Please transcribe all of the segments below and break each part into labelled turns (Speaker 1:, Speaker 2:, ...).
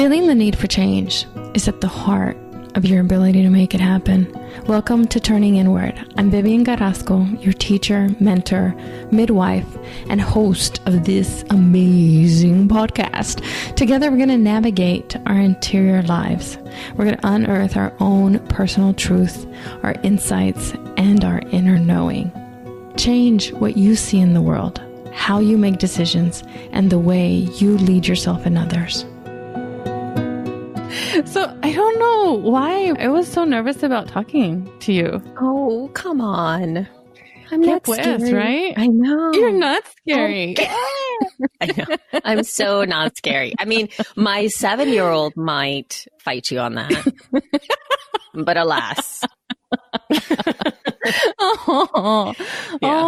Speaker 1: Feeling the need for change is at the heart of your ability to make it happen. Welcome to Turning Inward. I'm Vivian Carrasco, your teacher, mentor, midwife, and host of this amazing podcast. Together, we're going to navigate our interior lives. We're going to unearth our own personal truth, our insights, and our inner knowing. Change what you see in the world, how you make decisions, and the way you lead yourself and others. So I don't know why I was so nervous about talking to you.
Speaker 2: Oh, come on. I'm not scary.
Speaker 1: Right?
Speaker 2: I know.
Speaker 1: You're not scary.
Speaker 2: Okay. I know. I'm so not scary. I mean, my 7-year-old might fight you on that. But alas.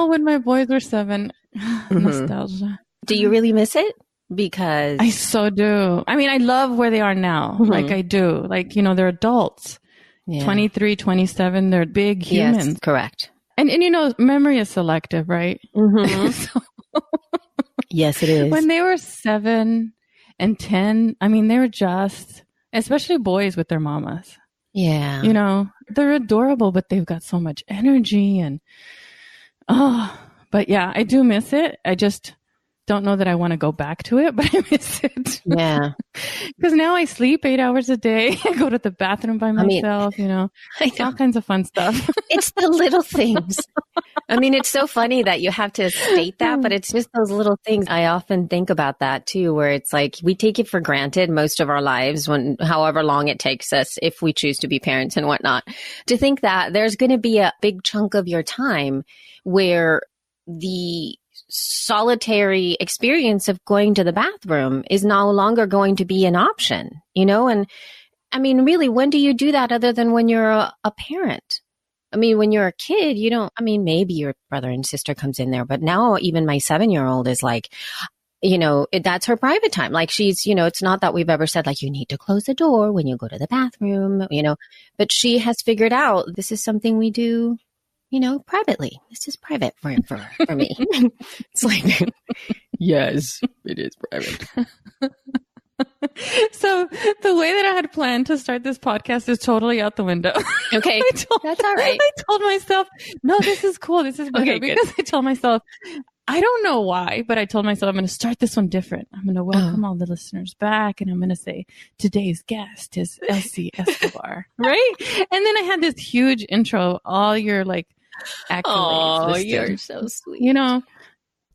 Speaker 1: When my boys were 7. Nostalgia.
Speaker 2: Do you really miss it? Because
Speaker 1: I so do. I mean, I love where they are now. Like I do. Like, they're adults. Yeah. 23, 27. They're big humans.
Speaker 2: Yes, correct.
Speaker 1: And memory is selective, right?
Speaker 2: Yes, it is.
Speaker 1: When they were 7 and 10, I mean, they were just, especially boys with their mamas.
Speaker 2: Yeah.
Speaker 1: They're adorable, but they've got so much energy but yeah, I do miss it. I just don't know that I want to go back to it, but I miss it.
Speaker 2: Yeah.
Speaker 1: Because now I sleep 8 hours a day. I go to the bathroom by myself,
Speaker 2: I know.
Speaker 1: all kinds of fun stuff.
Speaker 2: It's the little things. I mean, it's so funny that you have to state that, but it's just those little things. I often think about that too, where it's like we take it for granted most of our lives, however long it takes us, if we choose to be parents and whatnot, to think that there's going to be a big chunk of your time where the solitary experience of going to the bathroom is no longer going to be an option, And I mean, really, when do you do that other than when you're a parent? I mean, when you're a kid, maybe your brother and sister comes in there, but now even my 7-year-old is like, that's her private time. Like she's, it's not that we've ever said like, you need to close the door when you go to the bathroom, but she has figured out this is something we do privately. This is private for me. It's like, yes, it is private.
Speaker 1: So the way that I had planned to start this podcast is totally out the window.
Speaker 2: Okay. That's all right.
Speaker 1: I told myself, no, this is cool. This is better. Okay, because I told myself, I don't know why, but I told myself I'm going to start this one different. I'm going to welcome all the listeners back, and I'm going to say today's guest is Elsie Escobar, right? And then I had this huge intro, all your accolades.
Speaker 2: Oh,
Speaker 1: listed.
Speaker 2: you're so sweet.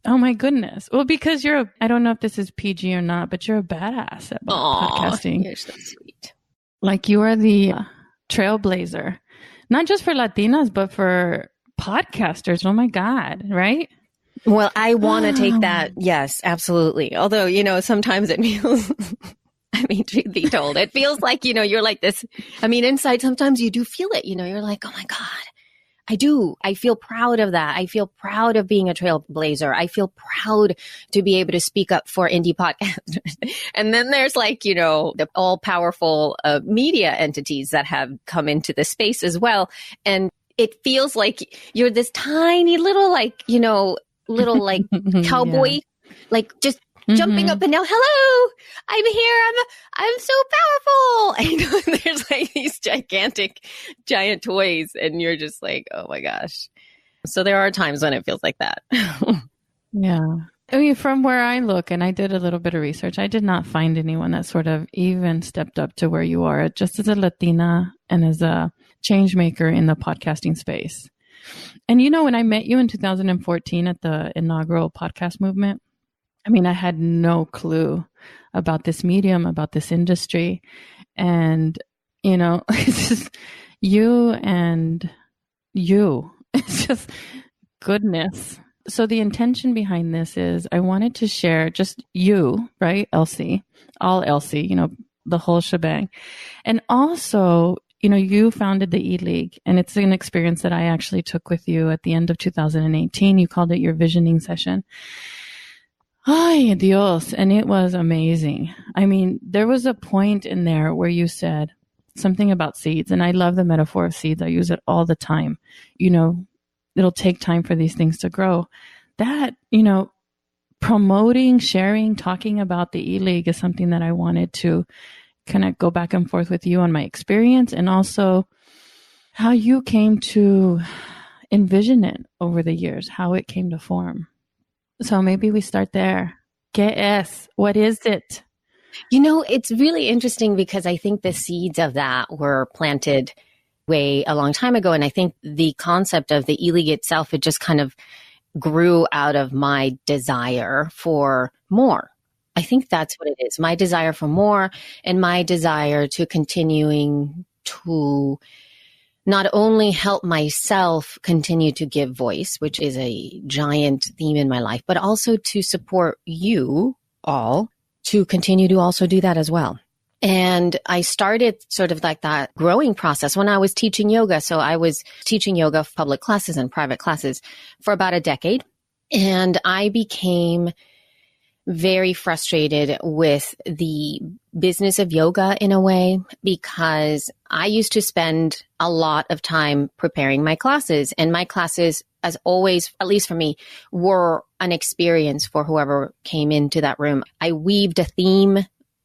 Speaker 1: Oh my goodness. Well, because I don't know if this is PG or not, but you're a badass at podcasting.
Speaker 2: You're so sweet.
Speaker 1: Like you are the trailblazer, not just for Latinas, but for podcasters. Oh my God. Right?
Speaker 2: Well, I want to take that. Yes, absolutely. Although, sometimes it feels, truth be told, it feels like, you're like this. I mean, inside, sometimes you do feel it, you're like, oh my God. I do. I feel proud of that. I feel proud of being a trailblazer. I feel proud to be able to speak up for indie podcasters. And then there's the all powerful media entities that have come into the space as well. And it feels like you're this tiny little, cowboy, just jumping up and down. Hello, I'm here. I'm so powerful. And there's these giant toys, and you're just like, oh my gosh. So there are times when it feels like that.
Speaker 1: Yeah. I mean, from where I look, and I did a little bit of research, I did not find anyone that sort of even stepped up to where you are, just as a Latina and as a change maker in the podcasting space. And when I met you in 2014 at the inaugural podcast movement, I mean, I had no clue about this medium, about this industry. And, it's just you and you. It's just goodness. So the intention behind this is I wanted to share just you, right? Elsie, all Elsie, the whole shebang. And also, you founded the E-League, and it's an experience that I actually took with you at the end of 2018. You called it your visioning session. Ay, Dios. And it was amazing. I mean, there was a point in there where you said something about seeds, and I love the metaphor of seeds. I use it all the time. It'll take time for these things to grow. That, promoting, sharing, talking about the E-League is something that I wanted to kind of go back and forth with you on my experience and also how you came to envision it over the years, how it came to form. So maybe we start there. ¿Qué es? What is it?
Speaker 2: It's really interesting because I think the seeds of that were planted way a long time ago. And I think the concept of the Ilig itself, it just kind of grew out of my desire for more. I think that's what it is. My desire for more and my desire to continuing to not only help myself continue to give voice, which is a giant theme in my life, but also to support you all to continue to also do that as well. And I started sort of like that growing process when I was teaching yoga. So I was teaching yoga public classes and private classes for about a decade. And I became very frustrated with the business of yoga in a way, because I used to spend a lot of time preparing my classes, and my classes, as always, at least for me, were an experience for whoever came into that room. I weaved a theme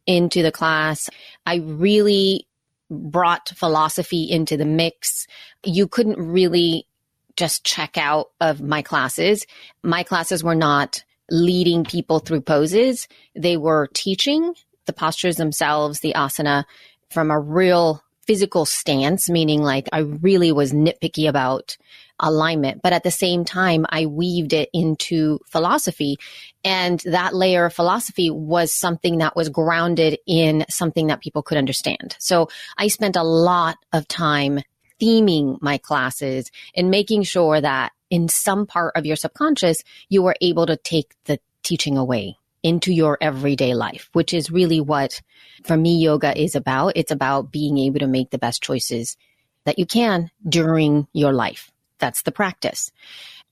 Speaker 2: into the class. I really brought philosophy into the mix. You couldn't really just check out of my classes. My classes were not leading people through poses. They were teaching the postures themselves, the asana, from a real physical stance, meaning like I really was nitpicky about alignment. But at the same time, I weaved it into philosophy. And that layer of philosophy was something that was grounded in something that people could understand. So I spent a lot of time theming my classes and making sure that in some part of your subconscious, you were able to take the teaching away into your everyday life, which is really what, for me, yoga is about. It's about being able to make the best choices that you can during your life. That's the practice.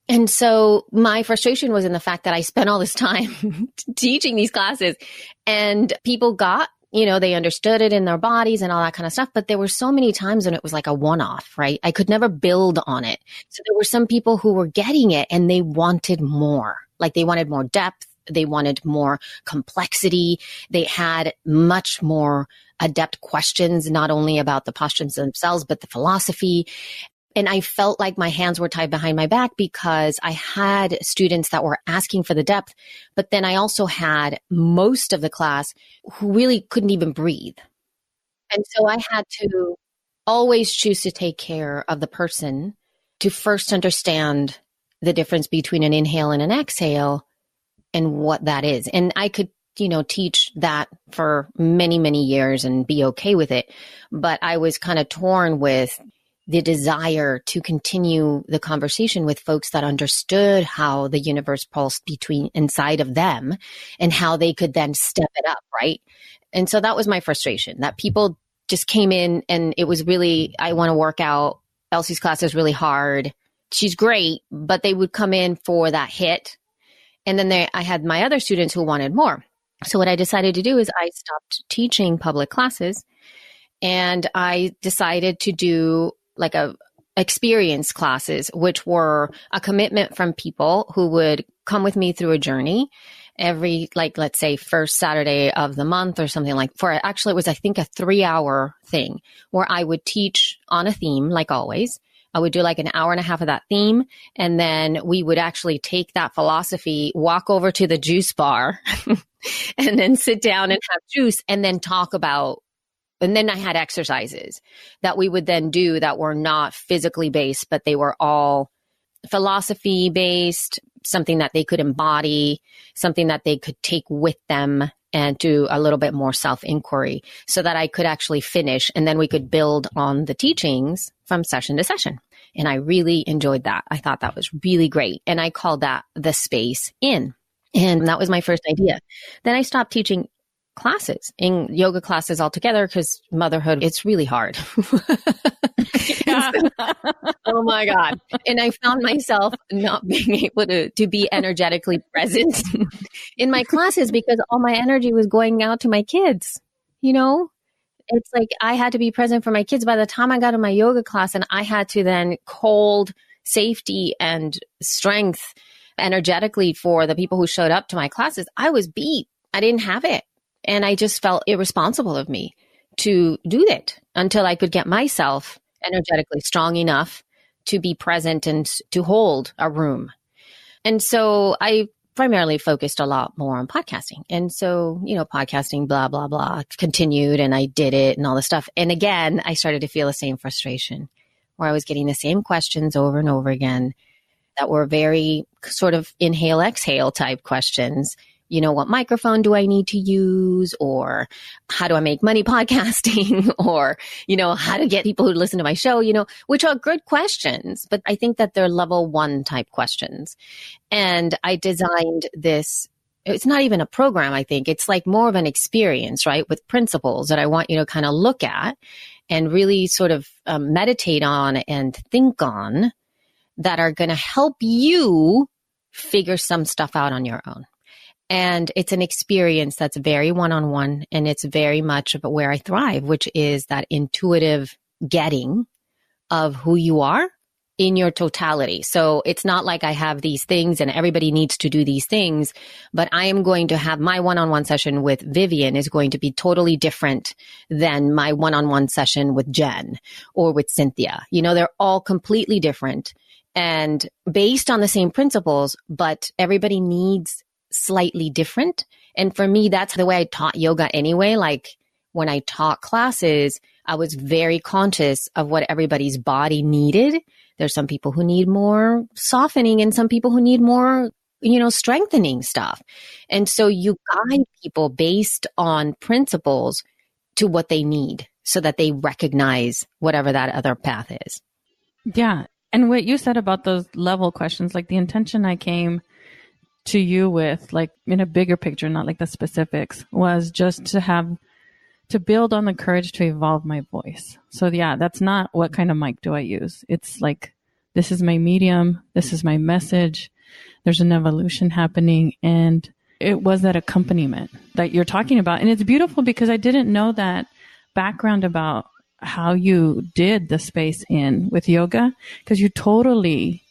Speaker 2: And so my frustration was in the fact that I spent all this time teaching these classes, and people got, they understood it in their bodies and all that kind of stuff. But there were so many times when it was like a one-off, right? I could never build on it. So there were some people who were getting it and they wanted more. Like they wanted more depth. They wanted more complexity. They had much more adept questions, not only about the postures themselves, but the philosophy. And I felt like my hands were tied behind my back because I had students that were asking for the depth, but then I also had most of the class who really couldn't even breathe. And so I had to always choose to take care of the person, to first understand the difference between an inhale and an exhale and what that is. And I could, teach that for many, many years and be okay with it. But I was kind of torn with the desire to continue the conversation with folks that understood how the universe pulsed inside of them and how they could then step it up, right? And so that was my frustration, that people just came in and it was really, I want to work out. Elsie's class is really hard. She's great, but they would come in for that hit. And then I had my other students who wanted more. So what I decided to do is I stopped teaching public classes and I decided to do like experience classes, which were a commitment from people who would come with me through a journey every, let's say first Saturday of the month or something it was, I think, a 3-hour thing where I would teach on a theme, like always. I would do like an hour and a half of that theme. And then we would actually take that philosophy, walk over to the juice bar and then sit down and have juice and then talk about. And then I had exercises that we would then do that were not physically based, but they were all philosophy based, something that they could embody, something that they could take with them and do a little bit more self-inquiry so that I could actually finish. And then we could build on the teachings from session to session. And I really enjoyed that. I thought that was really great. And I called that the space in. And that was my first idea. Then I stopped teaching classes, in yoga classes altogether, because motherhood, it's really hard. Oh my God. And I found myself not being able to be energetically present in my classes because all my energy was going out to my kids. It's like I had to be present for my kids. By the time I got to my yoga class and I had to then hold safety and strength energetically for the people who showed up to my classes, I was beat. I didn't have it. And I just felt irresponsible of me to do it until I could get myself energetically strong enough to be present and to hold a room. And so I primarily focused a lot more on podcasting. And so, podcasting, blah, blah, blah, continued, and I did it and all this stuff. And again, I started to feel the same frustration where I was getting the same questions over and over again that were very sort of inhale, exhale type questions. What microphone do I need to use? Or how do I make money podcasting? Or, how to get people who listen to my show, which are good questions, but I think that they're level 1 type questions. And I designed this. It's not even a program, I think. It's like more of an experience, right? With principles that I want you to kind of look at and really sort of meditate on and think on that are going to help you figure some stuff out on your own. And it's an experience that's very one-on-one, and it's very much about where I thrive, which is that intuitive getting of who you are in your totality. So it's not like I have these things and everybody needs to do these things, but I am going to have my one-on-one session with Vivian is going to be totally different than my one-on-one session with Jen or with Cynthia. They're all completely different and based on the same principles, but everybody needs slightly different. And for me, that's the way I taught yoga anyway. Like when I taught classes, I was very conscious of what everybody's body needed. There's some people who need more softening and some people who need more, strengthening stuff. And so you guide people based on principles to what they need so that they recognize whatever that other path is.
Speaker 1: Yeah. And what you said about those level questions, like the intention I came to you with, like in a bigger picture, not like the specifics, was just to build on the courage to evolve my voice. So yeah, that's not what kind of mic do I use. It's like, this is my medium. This is my message. There's an evolution happening. And it was that accompaniment that you're talking about. And it's beautiful because I didn't know that background about how you did the space in with yoga, because you totally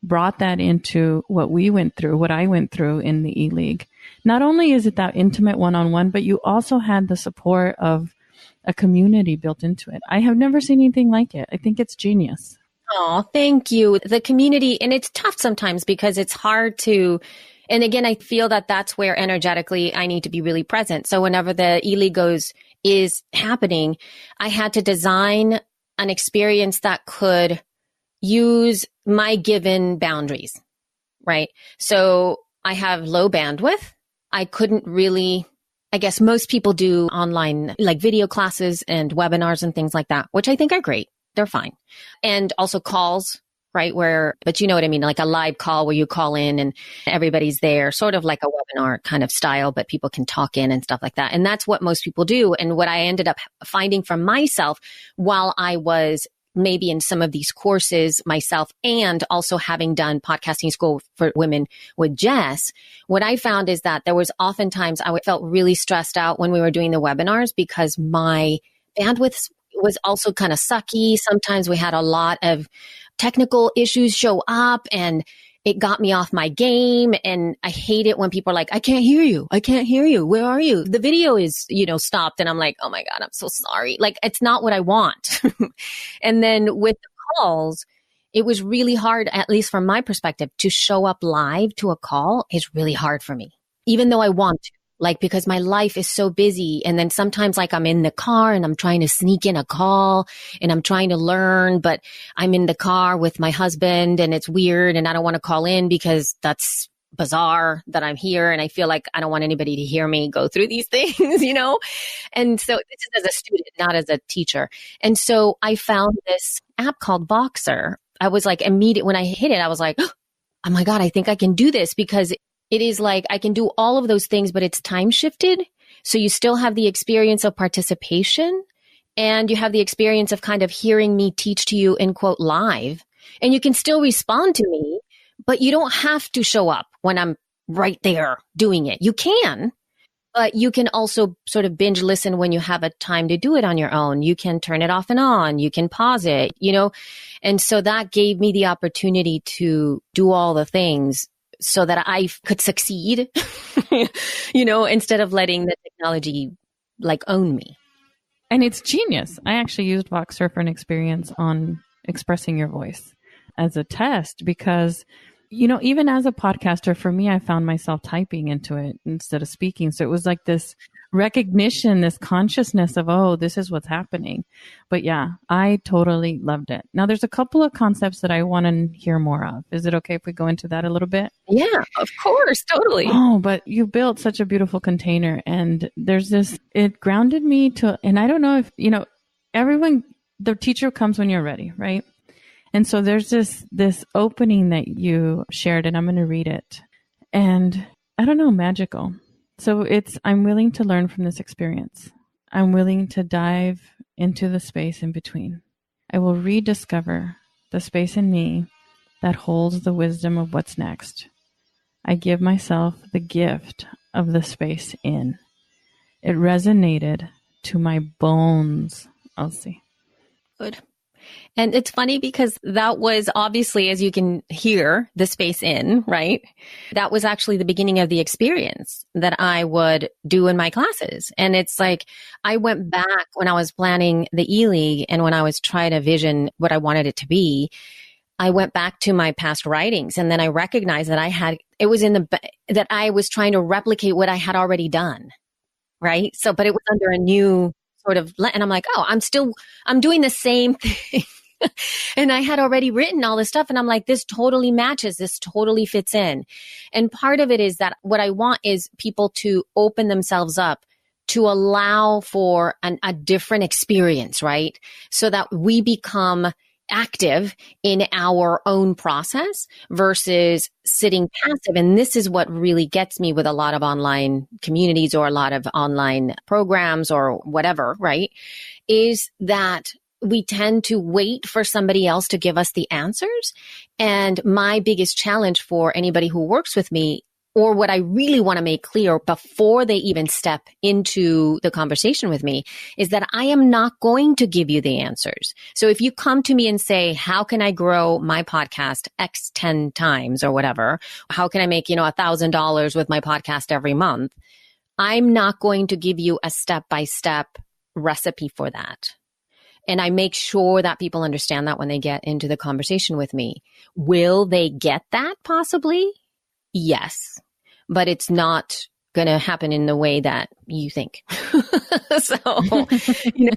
Speaker 1: brought that into what we went through, what I went through in the E-League. Not only is it that intimate one-on-one, but you also had the support of a community built into it. I have never seen anything like it. I think it's genius.
Speaker 2: Oh, thank you. The community, and it's tough sometimes because it's hard to, and again, I feel that that's where energetically I need to be really present. So whenever the E-League is happening, I had to design an experience that could use my given boundaries, right? So I have low bandwidth. I couldn't really, I guess most people do online, like video classes and webinars and things like that, which I think are great. They're fine. And also calls, right? But you know what I mean? Like a live call where you call in and everybody's there, sort of like a webinar kind of style, but people can talk in and stuff like that. And that's what most people do. And what I ended up finding for myself while I was maybe in some of these courses myself and also having done podcasting school for women with Jess, what I found is that there was oftentimes I felt really stressed out when we were doing the webinars because my bandwidth was also kind of sucky. Sometimes we had a lot of technical issues show up and it got me off my game. And I hate it when people are like, I can't hear you. I can't hear you. Where are you? The video is, stopped. And I'm like, oh my God, I'm so sorry. Like, it's not what I want. And then with the calls, it was really hard, at least from my perspective, to show up live to a call is really hard for me, even though I want to. Like, because my life is so busy. And then sometimes like I'm in the car and I'm trying to sneak in a call and I'm trying to learn, but I'm in the car with my husband and it's weird and I don't want to call in because that's bizarre that I'm here. And I feel like I don't want anybody to hear me go through these things, And so this is as a student, not as a teacher. And so I found this app called Boxer. I was like immediate when I hit it, I was like, oh my God, I think I can do this because it is like I can do all of those things, but it's time shifted. So you still have the experience of participation and you have the experience of kind of hearing me teach to you in quote live. And you can still respond to me, but you don't have to show up when I'm right there doing it. You can, but you can also sort of binge listen when you have a time to do it on your own. You can turn it off and on. You can pause it, And so that gave me the opportunity to do all the things so that I could succeed, instead of letting the technology like own me.
Speaker 1: And it's genius. I actually used Vox Surfer and Experience on expressing your voice as a test because, even as a podcaster, for me, I found myself typing into it instead of speaking. So it was like this recognition, this consciousness of, oh, this is what's happening. But yeah, I totally loved it. Now, there's a couple of concepts that I want to hear more of. Is it okay if we go into that a little bit?
Speaker 2: Yeah, of course. Totally.
Speaker 1: Oh, but you built such a beautiful container. And it grounded me and I don't know if, everyone, the teacher comes when you're ready, right? And so there's this opening that you shared, and I'm going to read it. And I don't know, magical. So I'm willing to learn from this experience. I'm willing to dive into the space in between. I will rediscover the space in me that holds the wisdom of what's next. I give myself the gift of the space in. It resonated to my bones, Elsie.
Speaker 2: Good. And it's funny because that was obviously, as you can hear, the space in, right? That was actually the beginning of the experience that I would do in my classes. And it's like, I went back when I was planning the E-League and when I was trying to vision what I wanted it to be, I went back to my past writings and then I recognized that that I was trying to replicate what I had already done, right? So, but it was under a new sort of, and I'm like, oh, I'm doing the same thing. And I had already written all this stuff and I'm like, this totally matches. This totally fits in. And part of it is that what I want is people to open themselves up to allow for a different experience, right? So that we become active in our own process versus sitting passive. And this is what really gets me with a lot of online communities or a lot of online programs or whatever, right? Is that we tend to wait for somebody else to give us the answers. And my biggest challenge for anybody who works with me, or what I really want to make clear before they even step into the conversation with me, is that I am not going to give you the answers. So if you come to me and say, how can I grow my podcast X 10 times or whatever? How can I make, $1,000 with my podcast every month? I'm not going to give you a step-by-step recipe for that. And I make sure that people understand that when they get into the conversation with me. Will they get that possibly? Yes. But it's not going to happen in the way that you think. So, what I mean?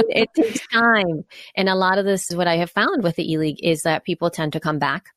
Speaker 2: It takes time. And a lot of this is what I have found with the E-League is that people tend to come back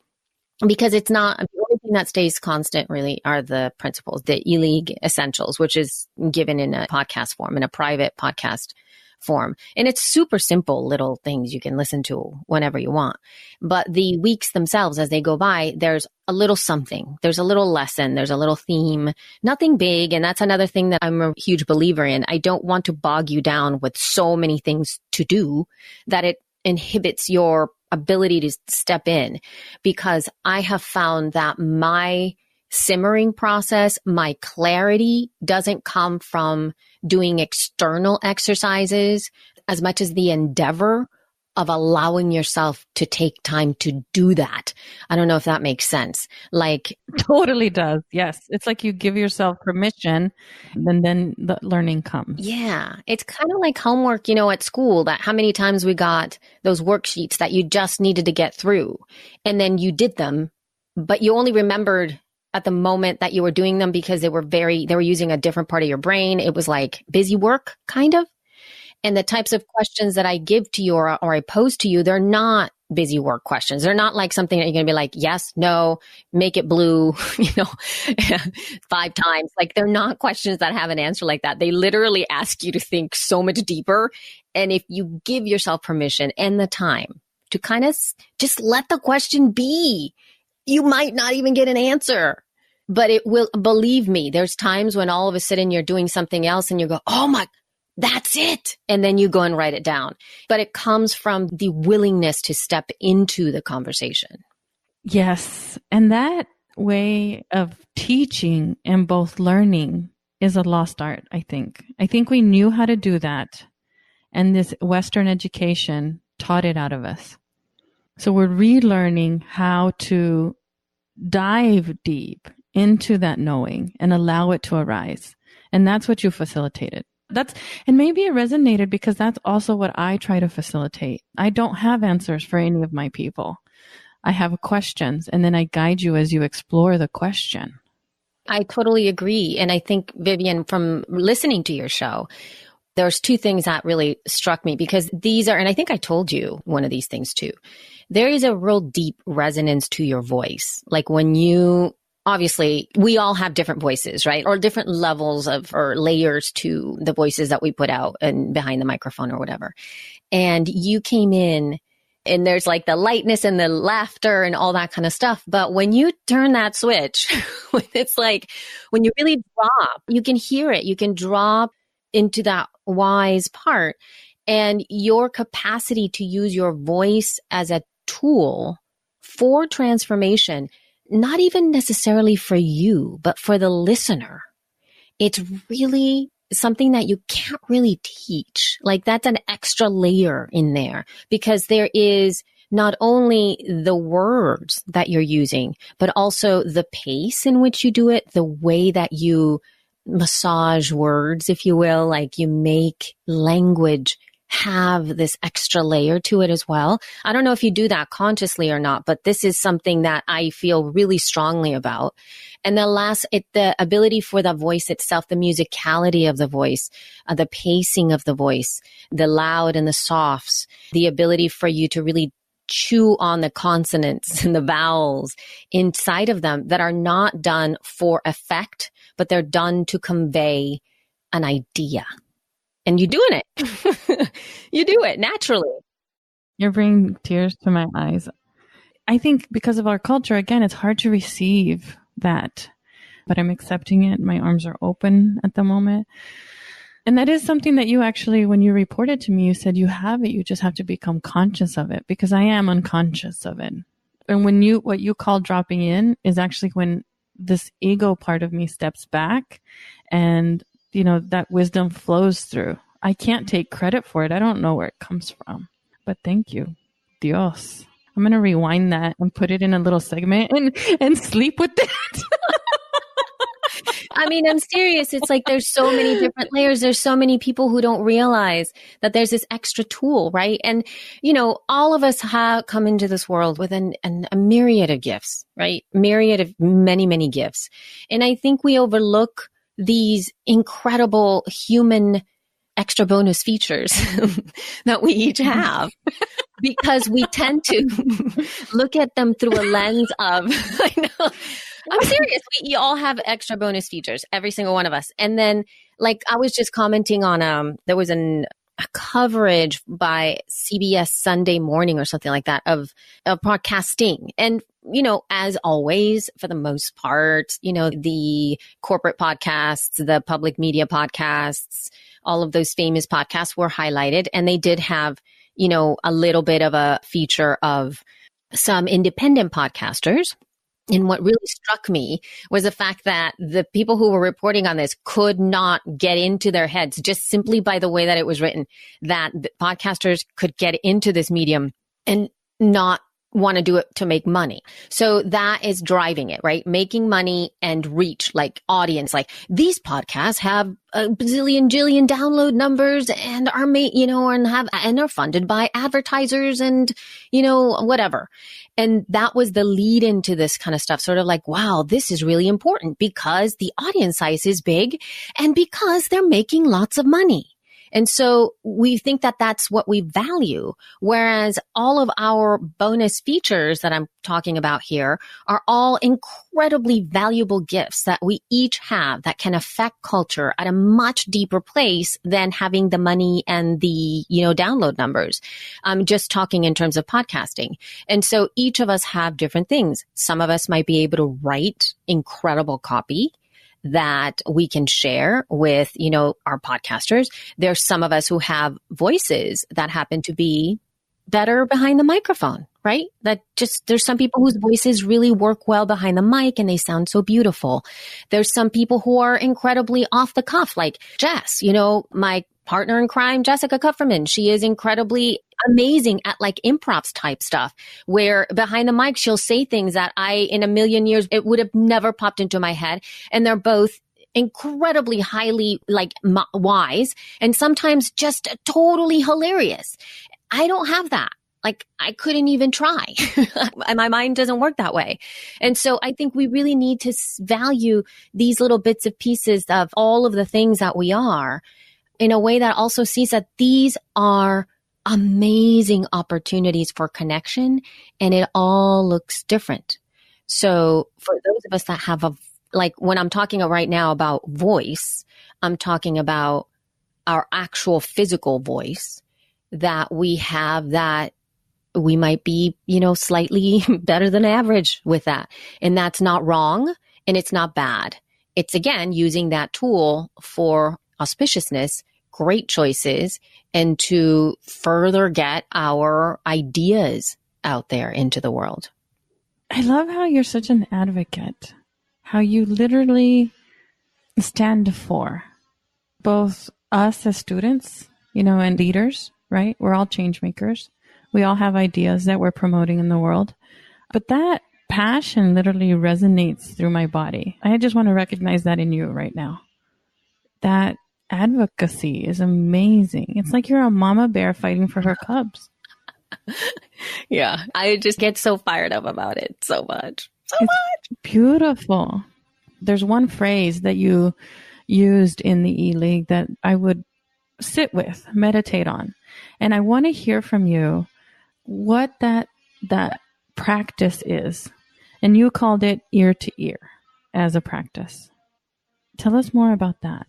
Speaker 2: because it's not, the only thing that stays constant really are the principles, the E-League essentials, which is given in a podcast form, in a private podcast form. And it's super simple little things you can listen to whenever you want. But the weeks themselves, as they go by, there's a little something, there's a little lesson, there's a little theme, nothing big. And that's another thing that I'm a huge believer in. I don't want to bog you down with so many things to do that it inhibits your ability to step in, because I have found that my simmering process, my clarity doesn't come from doing external exercises as much as the endeavor of allowing yourself to take time to do that. I don't know if that makes sense. Like,
Speaker 1: totally does. Yes. It's like you give yourself permission and then the learning comes.
Speaker 2: Yeah. It's kind of like homework, at school, that how many times we got those worksheets that you just needed to get through and then you did them, but you only remembered at the moment that you were doing them because they were using a different part of your brain. It was like busy work, kind of. And the types of questions that I give to you or I pose to you, they're not busy work questions. They're not like something that you're going to be like, yes, no, make it blue, 5 times. Like, they're not questions that have an answer like that. They literally ask you to think so much deeper. And if you give yourself permission and the time to kind of just let the question be, you might not even get an answer. But it will, believe me, there's times when all of a sudden you're doing something else and you go, oh my, that's it. And then you go and write it down. But it comes from the willingness to step into the conversation.
Speaker 1: Yes. And that way of teaching and both learning is a lost art, I think. I think we knew how to do that. And this Western education taught it out of us. So we're relearning how to dive deep into that knowing and allow it to arise. And that's what you facilitated. And maybe it resonated because that's also what I try to facilitate. I don't have answers for any of my people. I have questions, and then I guide you as you explore the question.
Speaker 2: I totally agree. And I think, Vivian, from listening to your show, there's two things that really struck me, because these are, and I think I told you one of these things too. There is a real deep resonance to your voice. Like when you, obviously, we all have different voices, right? Or different levels of, or layers to the voices that we put out and behind the microphone or whatever. And you came in, and there's like the lightness and the laughter and all that kind of stuff. But when you turn that switch, it's like when you really drop, you can hear it. You can drop into that wise part, and your capacity to use your voice as a tool for transformation, not even necessarily for you, but for the listener. It's really something that you can't really teach. Like that's an extra layer in there, because there is not only the words that you're using, but also the pace in which you do it, the way that you massage words, if you will, like you make language have this extra layer to it as well. I don't know if you do that consciously or not, but this is something that I feel really strongly about. And the ability for the voice itself, the musicality of the voice, the pacing of the voice, the loud and the softs, the ability for you to really chew on the consonants and the vowels inside of them that are not done for effect, but they're done to convey an idea. And you're doing it. You do it naturally.
Speaker 1: You're bringing tears to my eyes. I think because of our culture, again, it's hard to receive that, but I'm accepting it. My arms are open at the moment. And that is something that you actually, when you reported to me, you said you have it. You just have to become conscious of it, because I am unconscious of it. And what you call dropping in is actually when this ego part of me steps back and, that wisdom flows through. I can't take credit for it. I don't know where it comes from, but thank you. Dios. I'm going to rewind that and put it in a little segment and sleep with that.
Speaker 2: I mean, I'm serious. It's like there's so many different layers. There's so many people who don't realize that there's this extra tool, right? And, all of us have come into this world with a myriad of gifts, right? Myriad of many, many gifts. And I think we overlook these incredible human extra bonus features that we each have, because we tend to look at them through a lens of, I know, I'm serious. We all have extra bonus features, every single one of us. And then, like, I was just commenting on, there was a coverage by CBS Sunday Morning or something like that of podcasting. And, as always, for the most part, the corporate podcasts, the public media podcasts, all of those famous podcasts were highlighted. And they did have, a little bit of a feature of some independent podcasters. And what really struck me was the fact that the people who were reporting on this could not get into their heads, just simply by the way that it was written, that the podcasters could get into this medium and not want to do it to make money. So that is driving it, right? Making money and reach, like audience, like these podcasts have a bazillion, jillion download numbers and are made, and are funded by advertisers and, whatever. And that was the lead into this kind of stuff, sort of like, wow, this is really important because the audience size is big and because they're making lots of money. And so we think that that's what we value, whereas all of our bonus features that I'm talking about here are all incredibly valuable gifts that we each have that can affect culture at a much deeper place than having the money and the, download numbers. I'm just talking in terms of podcasting. And so each of us have different things. Some of us might be able to write incredible copy that we can share with, our podcasters. There's some of us who have voices that happen to be better behind the microphone, right? There's some people whose voices really work well behind the mic and they sound so beautiful. There's some people who are incredibly off the cuff, like Jess, my partner in crime, Jessica Kupferman. She is incredibly amazing at like improv type stuff, where behind the mic, she'll say things that in a million years, it would have never popped into my head. And they're both incredibly highly like wise, and sometimes just totally hilarious. I don't have that. Like, I couldn't even try. My mind doesn't work that way. And so I think we really need to value these little bits of pieces of all of the things that we are in a way that also sees that these are amazing opportunities for connection, and it all looks different. So for those of us that have like when I'm talking right now about voice, I'm talking about our actual physical voice, that we have, that we might be, slightly better than average with that. And that's not wrong, and it's not bad. It's, again, using that tool for auspiciousness, great choices, and to further get our ideas out there into the world.
Speaker 1: I love how you're such an advocate, how you literally stand for both us as students, and leaders, right? We're all change makers. We all have ideas that we're promoting in the world. But that passion literally resonates through my body. I just want to recognize that in you right now. That advocacy is amazing. It's like you're a mama bear fighting for her cubs.
Speaker 2: Yeah, I just get so fired up about it so much. So much.
Speaker 1: Beautiful. There's one phrase that you used in the E-League that I would sit with, meditate on. And I want to hear from you what that practice is. And you called it ear to ear as a practice. Tell us more about that.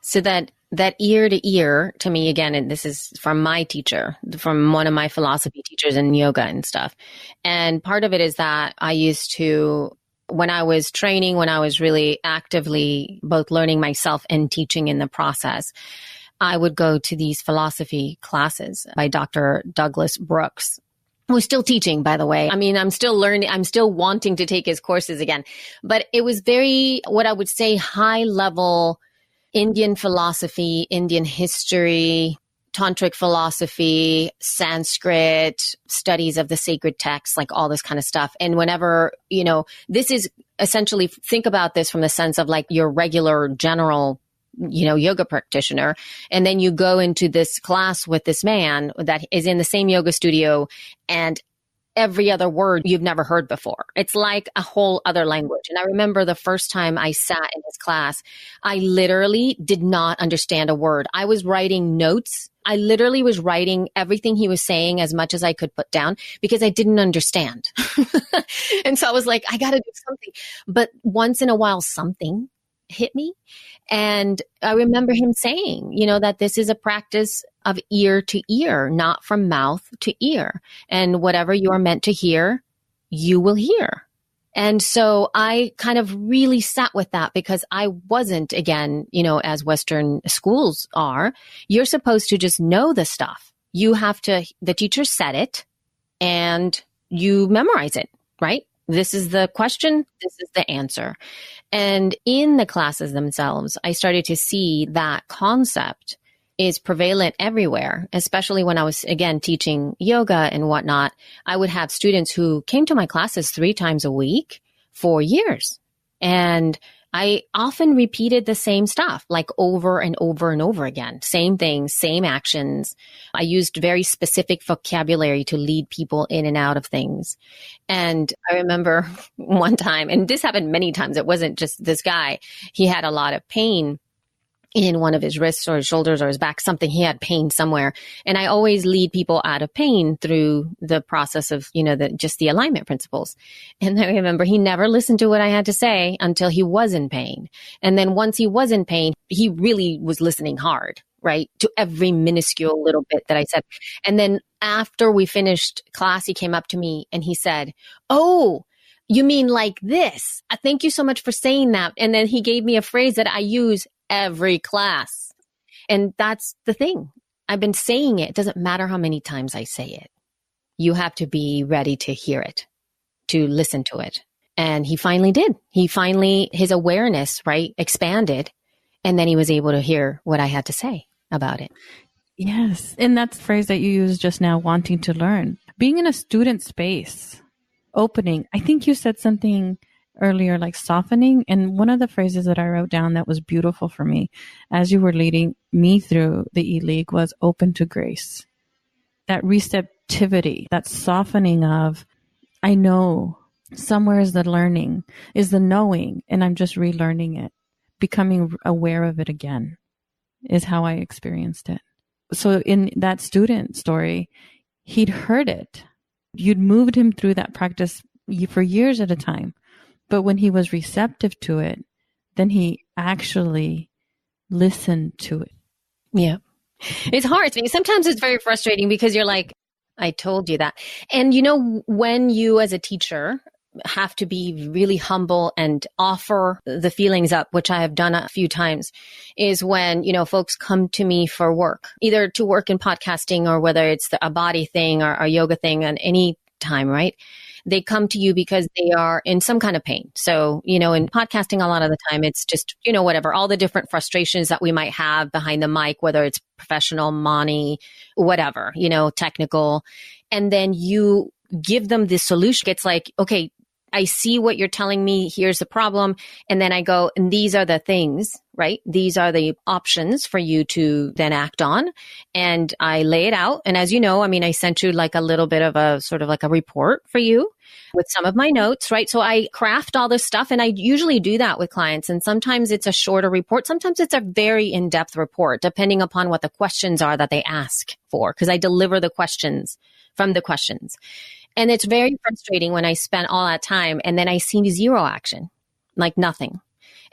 Speaker 2: So that ear to ear, to me, again, and this is from my teacher, from one of my philosophy teachers in yoga and stuff. And part of it is that I used to, when I was training, when I was really actively both learning myself and teaching in the process, I would go to these philosophy classes by Dr. Douglas Brooks, who's still teaching, by the way. I mean, I'm still learning. I'm still wanting to take his courses again. But it was very, what I would say, high level Indian philosophy, Indian history, tantric philosophy, Sanskrit, studies of the sacred texts, like all this kind of stuff. And whenever, this is essentially, think about this from the sense of like your regular general yoga practitioner. And then you go into this class with this man that is in the same yoga studio, and every other word you've never heard before. It's like a whole other language. And I remember the first time I sat in his class, I literally did not understand a word. I was writing notes. I literally was writing everything he was saying as much as I could put down because I didn't understand. And so I was like, I got to do something. But once in a while, something hit me. And I remember him saying, that this is a practice of ear to ear, not from mouth to ear. And whatever you are meant to hear, you will hear. And so I kind of really sat with that because I wasn't, again, as Western schools are, you're supposed to just know the stuff. You have to, the teacher said it and you memorize it, right? This is the question. This is the answer. And in the classes themselves, I started to see that concept is prevalent everywhere, especially when I was, again, teaching yoga and whatnot. I would have students who came to my classes 3 times a week for years. And I often repeated the same stuff, like over and over and over again. Same things, same actions. I used very specific vocabulary to lead people in and out of things. And I remember one time, and this happened many times, it wasn't just this guy. He had a lot of pain in one of his wrists or his shoulders or his back, something. He had pain somewhere. And I always lead people out of pain through the process of, just the alignment principles. And I remember he never listened to what I had to say until he was in pain. And then once he was in pain, he really was listening hard, right? To every minuscule little bit that I said. And then after we finished class, he came up to me and he said, "Oh, you mean like this? Thank you so much for saying that." And then he gave me a phrase that I use every class. And that's the thing. I've been saying it. It doesn't matter how many times I say it. You have to be ready to hear it, to listen to it. And he finally did. His awareness, right, expanded. And then he was able to hear what I had to say about it.
Speaker 1: Yes. And that's the phrase that you used just now, wanting to learn. Being in a student space, opening. I think you said something earlier, like softening. And one of the phrases that I wrote down that was beautiful for me as you were leading me through the E-League was open to grace. That receptivity, that softening of, I know somewhere is the learning, is the knowing, and I'm just relearning it. Becoming aware of it again is how I experienced it. So in that student story, he'd heard it. You'd moved him through that practice for years at a time. But when he was receptive to it, then he actually listened to it.
Speaker 2: Yeah. It's hard. Sometimes it's very frustrating because you're like, I told you that. And you know, when you as a teacher have to be really humble and offer the feelings up, which I have done a few times, is when, you know, folks come to me for work, either to work in podcasting or whether it's a body thing or a yoga thing at any time, right? They come to you because they are in some kind of pain. So, you know, in podcasting, a lot of the time, it's just, you know, whatever, all the different frustrations that we might have behind the mic, whether it's professional, money, whatever, you know, technical. And then you give them the solution. It's like, okay, I see what you're telling me. Here's the problem. And then I go, and these are the things, right? These are the options for you to then act on. And I lay it out. And as you know, I mean, I sent you like a little bit of a sort of like a report for you with some of my notes, right? So I craft all this stuff and I usually do that with clients. And sometimes it's a shorter report. Sometimes it's a very in-depth report, depending upon what the questions are that they ask for, because I deliver the questions from the questions. And it's very frustrating when I spend all that time and then I see zero action, like nothing.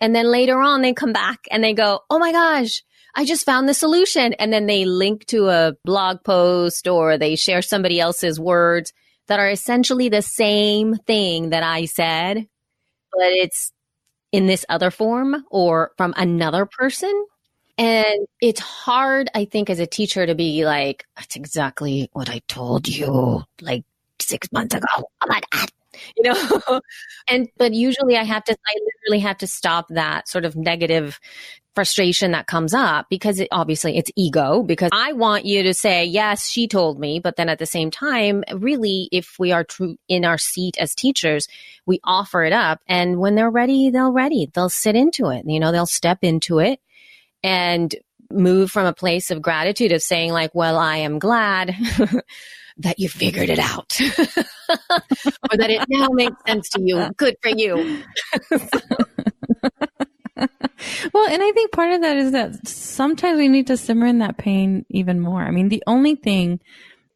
Speaker 2: And then later on, they come back and they go, oh my gosh, I just found the solution. And then they link to a blog post or they share somebody else's words that are essentially the same thing that I said, but it's in this other form or from another person. And it's hard, I think, as a teacher to be like, that's exactly what I told you, like 6 months ago. Oh my God. You know, but usually I literally have to stop that sort of negative frustration that comes up because obviously it's ego, because I want you to say, yes, she told me. But then at the same time, really, if we are true in our seat as teachers, we offer it up. And when they're ready, they'll sit into it. You know, they'll step into it and move from a place of gratitude of saying like, well, I am glad that you figured it out or that it now makes sense to you. Good for you.
Speaker 1: Well, and I think part of that is that sometimes we need to simmer in that pain even more. I mean, the only thing,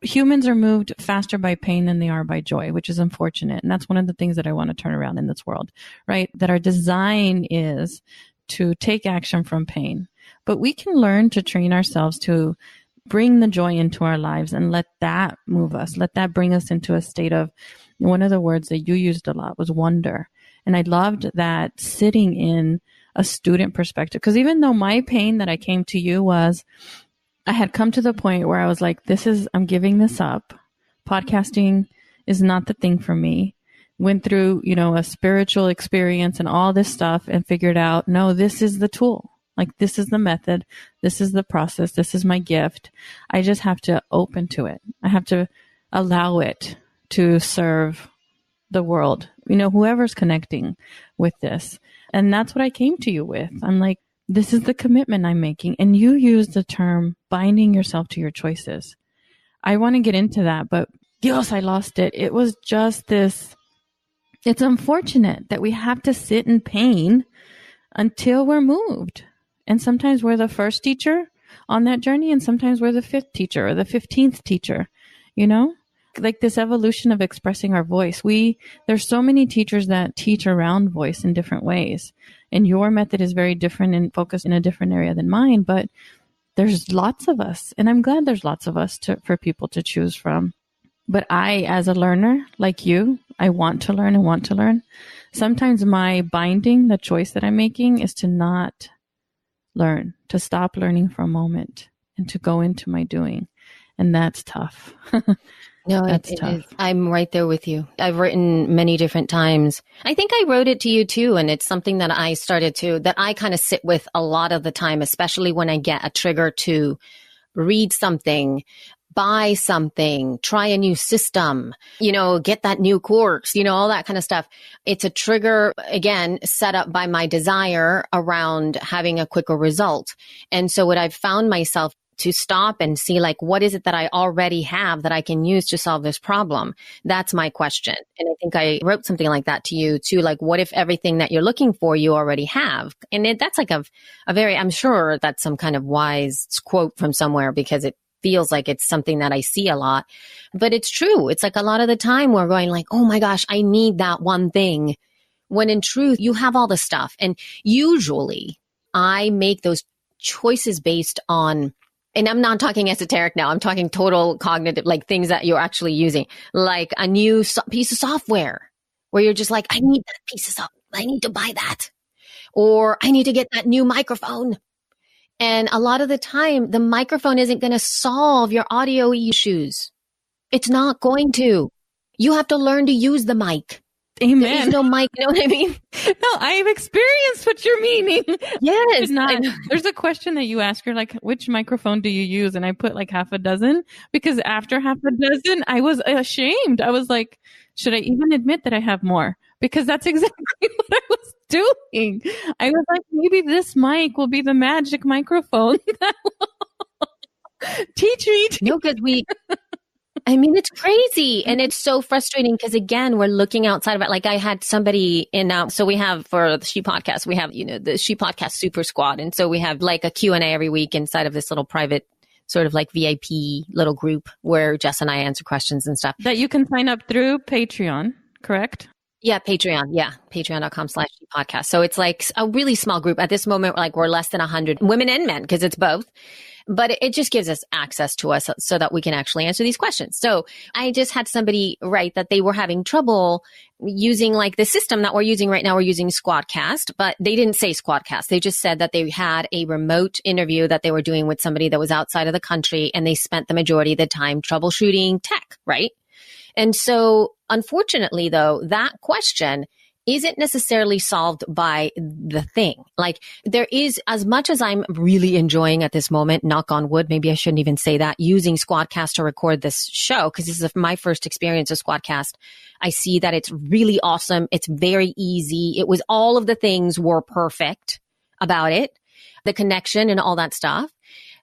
Speaker 1: humans are moved faster by pain than they are by joy, which is unfortunate. And that's one of the things that I want to turn around in this world, right? That our design is to take action from pain, but we can learn to train ourselves to bring the joy into our lives and let that move us. Let that bring us into a state of, one of the words that you used a lot was wonder. And I loved that sitting in a student perspective, because even though my pain that I came to you was, I had come to the point where I was like, I'm giving this up. Podcasting is not the thing for me. Went through, you know, a spiritual experience and all this stuff and figured out, no, this is the tool. Like, this is the method. This is the process. This is my gift. I just have to open to it. I have to allow it to serve the world, you know, whoever's connecting with this. And that's what I came to you with. I'm like, this is the commitment I'm making. And you use the term binding yourself to your choices. I want to get into that, but Dios, I lost it. It was just this. It's unfortunate that we have to sit in pain until we're moved. And sometimes we're the first teacher on that journey, and sometimes we're the 5th teacher or the 15th teacher, you know, like this evolution of expressing our voice. There's so many teachers that teach around voice in different ways. And your method is very different and focused in a different area than mine, but there's lots of us. And I'm glad there's lots of us for people to choose from. But I, as a learner like you, I want to learn and want to learn. Sometimes my binding, the choice that I'm making, is to not learn, to stop learning for a moment and to go into my doing. And that's tough.
Speaker 2: No,
Speaker 1: that's
Speaker 2: it
Speaker 1: tough.
Speaker 2: is. I'm right there with you. I've written many different times. I think I wrote it to you too. And it's something that I started to, that I kind of sit with a lot of the time, especially when I get a trigger to read something, buy something, try a new system, get that new course, all that kind of stuff. It's a trigger, again, set up by my desire around having a quicker result. And so what I've found myself to stop and see, like, what is it that I already have that I can use to solve this problem? That's my question. And I think I wrote something like that to you too. Like, what if everything that you're looking for, you already have? And that's like a very, I'm sure that's some kind of wise quote from somewhere, because it feels like it's something that I see a lot, but it's true. It's like a lot of the time we're going like, oh my gosh, I need that one thing. When in truth, you have all the stuff. And usually I make those choices based on, and I'm not talking esoteric now, I'm talking total cognitive, like things that you're actually using, like a new piece of software where you're just like, I need that piece of software. I need to buy that. Or I need to get that new microphone. And a lot of the time, the microphone isn't going to solve your audio issues. It's not going to. You have to learn to use the mic.
Speaker 1: Amen.
Speaker 2: There is no mic, you know what I mean?
Speaker 1: No, I've experienced what you're meaning.
Speaker 2: Yes.
Speaker 1: There's a question that you ask her, like, which microphone do you use? And I put like half a dozen, because after half a dozen, I was ashamed. I was like, should I even admit that I have more? Because that's exactly what I was doing. I was like, maybe this mic will be the magic microphone that will teach me.
Speaker 2: No, because it's crazy. And it's so frustrating because, again, we're looking outside of it. Like, I had somebody so we have, for the She Podcast, we have, the She Podcast Super Squad. And so we have like a Q&A every week inside of this little private sort of like VIP little group where Jess and I answer questions and stuff.
Speaker 1: That you can sign up through Patreon, correct?
Speaker 2: Yeah, Patreon. Yeah, patreon.com/podcast. So it's like a really small group. At this moment, we're less than 100 women and men, because it's both. But it just gives us access to us so that we can actually answer these questions. So I just had somebody write that they were having trouble using like the system that we're using right now. We're using Squadcast, but they didn't say Squadcast. They just said that they had a remote interview that they were doing with somebody that was outside of the country, and they spent the majority of the time troubleshooting tech, right? And so unfortunately, though, that question isn't necessarily solved by the thing. Like, there is, as much as I'm really enjoying at this moment, knock on wood, maybe I shouldn't even say that, using Squadcast to record this show, because this is my first experience of Squadcast. I see that it's really awesome. It's very easy. It was, all of the things were perfect about it, the connection and all that stuff.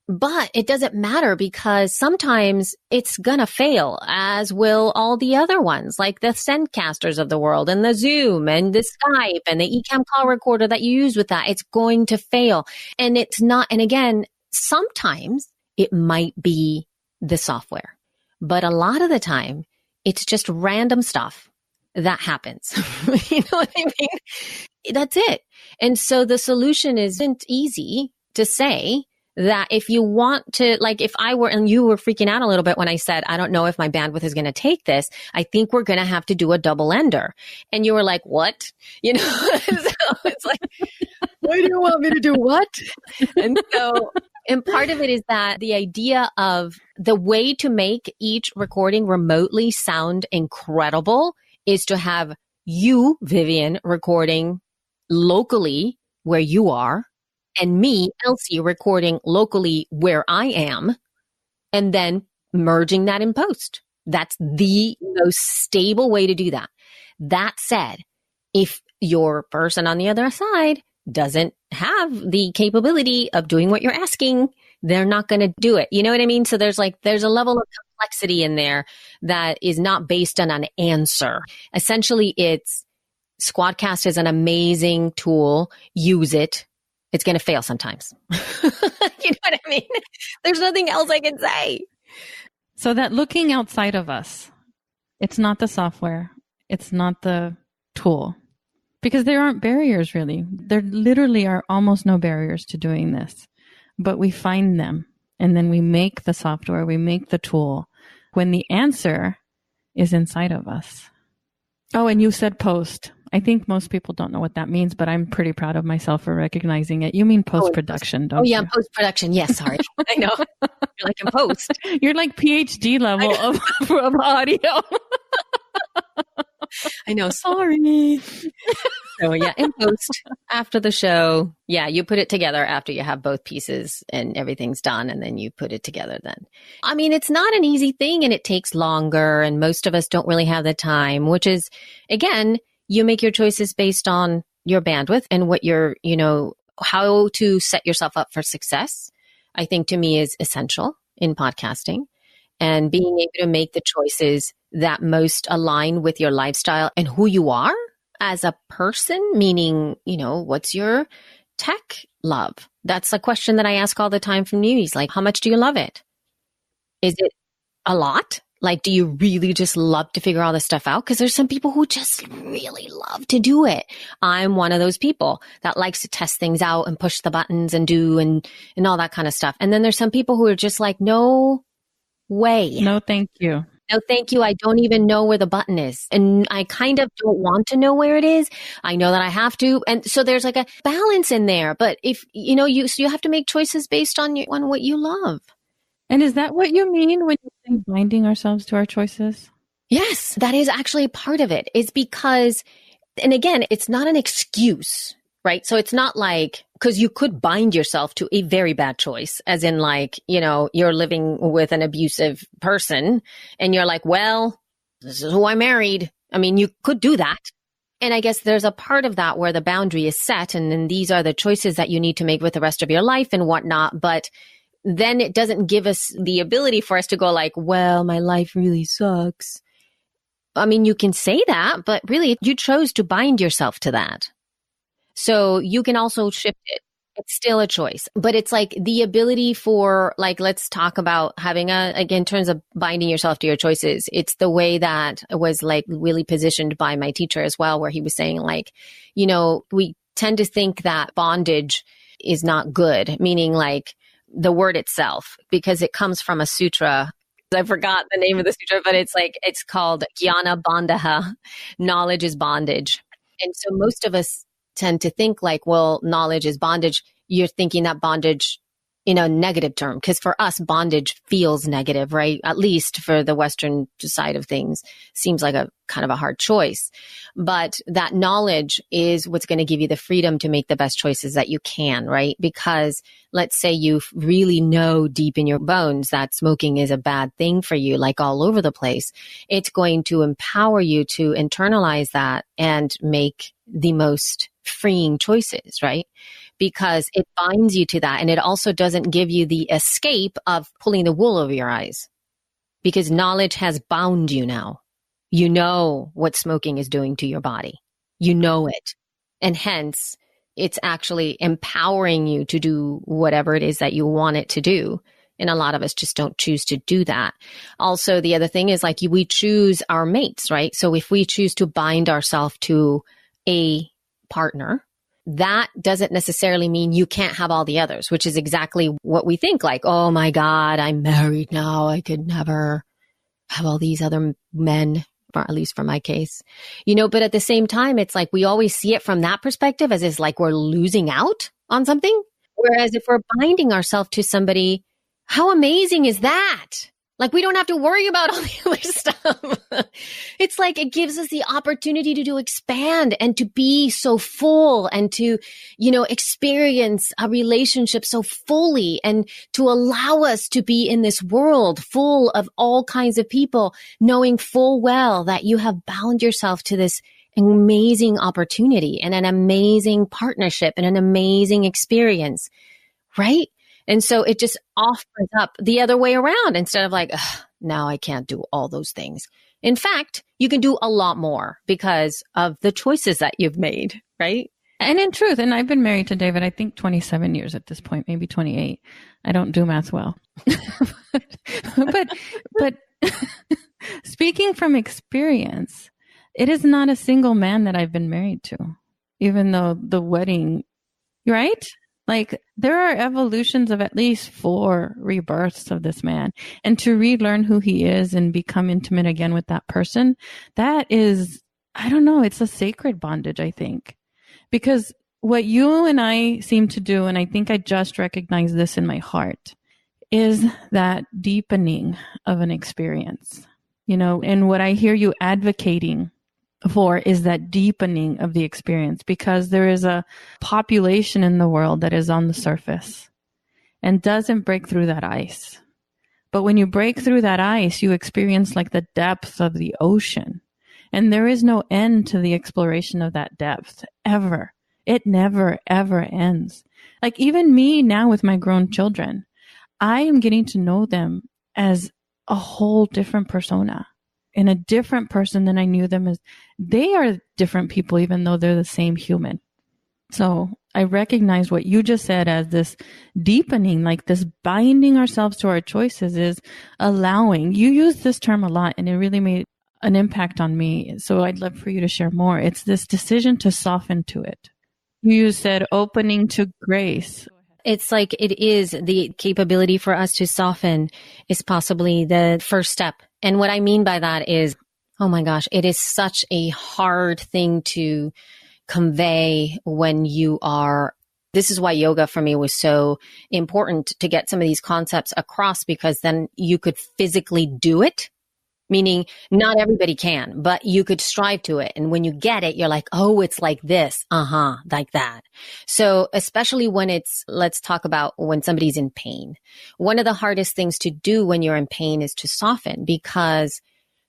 Speaker 2: But it doesn't matter, because sometimes it's gonna fail, as will all the other ones, like the Sendcasters of the world and the Zoom and the Skype and the Ecamm call recorder that you use with that. It's going to fail. And it's not, and again, sometimes it might be the software, but a lot of the time it's just random stuff that happens. You know what I mean? That's it. And so the solution isn't easy to say, that if you want to, like, if I were, and you were freaking out a little bit when I said, I don't know if my bandwidth is going to take this, I think we're going to have to do a double ender. And you were like, what? So it's like, why do you want me to do what? And part of it is that the idea of the way to make each recording remotely sound incredible is to have you, Vivian, recording locally where you are, and me, Elsie, recording locally where I am, and then merging that in post. That's the most stable way to do that. That said, if your person on the other side doesn't have the capability of doing what you're asking, they're not going to do it. You know what I mean? So there's a level of complexity in there that is not based on an answer. Essentially, Squadcast is an amazing tool. Use it. It's going to fail sometimes. You know what I mean? There's nothing else I can say.
Speaker 1: So that looking outside of us, it's not the software. It's not the tool. Because there aren't barriers, really. There literally are almost no barriers to doing this. But we find them. And then we make the software. We make the tool. When the answer is inside of us. Oh, and you said post. I think most people don't know what that means, but I'm pretty proud of myself for recognizing it. You mean post-production, don't you?
Speaker 2: Oh, yeah, post-production. Yes, sorry. I know. You're like in post.
Speaker 1: You're like PhD level of audio.
Speaker 2: I know. Sorry. So yeah, in post after the show, yeah, you put it together after you have both pieces and everything's done, and then you put it together then. I mean, it's not an easy thing and it takes longer, and most of us don't really have the time, which is, again, you make your choices based on your bandwidth and what you're, how to set yourself up for success, I think to me is essential in podcasting, and being able to make the choices that most align with your lifestyle and who you are as a person, meaning, what's your tech love? That's a question that I ask all the time from newbies. Like, how much do you love it? Is it a lot? Like, do you really just love to figure all this stuff out? Because there's some people who just really love to do it. I'm one of those people that likes to test things out and push the buttons and do and all that kind of stuff. And then there's some people who are just like, no way.
Speaker 1: No, thank you.
Speaker 2: No, thank you. I don't even know where the button is. And I kind of don't want to know where it is. I know that I have to. And so there's like a balance in there. But if, so you have to make choices based on what you love.
Speaker 1: And is that what you mean when you say binding ourselves to our choices?
Speaker 2: Yes, that is actually part of it. It's because, and again, it's not an excuse, right? So it's not like, because you could bind yourself to a very bad choice, as in like, you're living with an abusive person and you're like, well, this is who I married. I mean, you could do that. And I guess there's a part of that where the boundary is set, and then these are the choices that you need to make with the rest of your life and whatnot. But then it doesn't give us the ability for us to go like, well, my life really sucks. I mean, you can say that, but really you chose to bind yourself to that. So you can also shift it. It's still a choice, but it's like the ability for, like, let's talk about having again, in terms of binding yourself to your choices. It's the way that was like really positioned by my teacher as well, where he was saying like, we tend to think that bondage is not good, meaning like the word itself, because it comes from a sutra. I forgot the name of the sutra, but it's called Jnana Bandha. Knowledge is bondage. And so most of us tend to think like, well, knowledge is bondage. You're thinking that bondage in a negative term, because for us, bondage feels negative, right? At least for the Western side of things, seems like a kind of a hard choice. But that knowledge is what's going to give you the freedom to make the best choices that you can, right? Because let's say you really know deep in your bones that smoking is a bad thing for you, like all over the place. It's going to empower you to internalize that and make the most freeing choices, right? Because it binds you to that. And it also doesn't give you the escape of pulling the wool over your eyes, because knowledge has bound you now. You know what smoking is doing to your body. You know it. And hence, it's actually empowering you to do whatever it is that you want it to do. And a lot of us just don't choose to do that. Also, the other thing is like we choose our mates, right? So if we choose to bind ourselves to a partner, that doesn't necessarily mean you can't have all the others, which is exactly what we think. Like, oh my God, I'm married now. I could never have all these other men, or at least for my case, but at the same time, it's like we always see it from that perspective as is like we're losing out on something. Whereas if we're binding ourselves to somebody, how amazing is that? Like, we don't have to worry about all the other stuff. It's like it gives us the opportunity to expand and to be so full and to, experience a relationship so fully, and to allow us to be in this world full of all kinds of people, knowing full well that you have bound yourself to this amazing opportunity and an amazing partnership and an amazing experience, right? And so it just offers up the other way around, instead of like, now I can't do all those things. In fact, you can do a lot more because of the choices that you've made, right?
Speaker 1: And in truth, and I've been married to David, I think 27 years at this point, maybe 28. I don't do math well. but speaking from experience, it is not a single man that I've been married to, even though the wedding, right? Like, there are evolutions of at least 4 rebirths of this man. And to relearn who he is and become intimate again with that person, that is, I don't know, it's a sacred bondage, I think. Because what you and I seem to do, and I think I just recognize this in my heart, is that deepening of an experience. And what I hear you advocating for is that deepening of the experience, because there is a population in the world that is on the surface and doesn't break through that ice. But when you break through that ice, you experience like the depth of the ocean. And there is no end to the exploration of that depth, ever. It never, ever ends. Like even me now with my grown children, I am getting to know them as a whole different persona and a different person than I knew them as. They are different people, even though they're the same human. So I recognize what you just said as this deepening, like this binding ourselves to our choices is allowing. You use this term a lot and it really made an impact on me. So I'd love for you to share more. It's this decision to soften to it. You said opening to grace.
Speaker 2: It's like it is the capability for us to soften is possibly the first step. And what I mean by that is, oh my gosh, it is such a hard thing to convey when you are. This is why yoga for me was so important, to get some of these concepts across, because then you could physically do it. Meaning not everybody can, but you could strive to it. And when you get it, you're like, oh, it's like this. Like that. So especially when let's talk about when somebody's in pain. One of the hardest things to do when you're in pain is to soften, because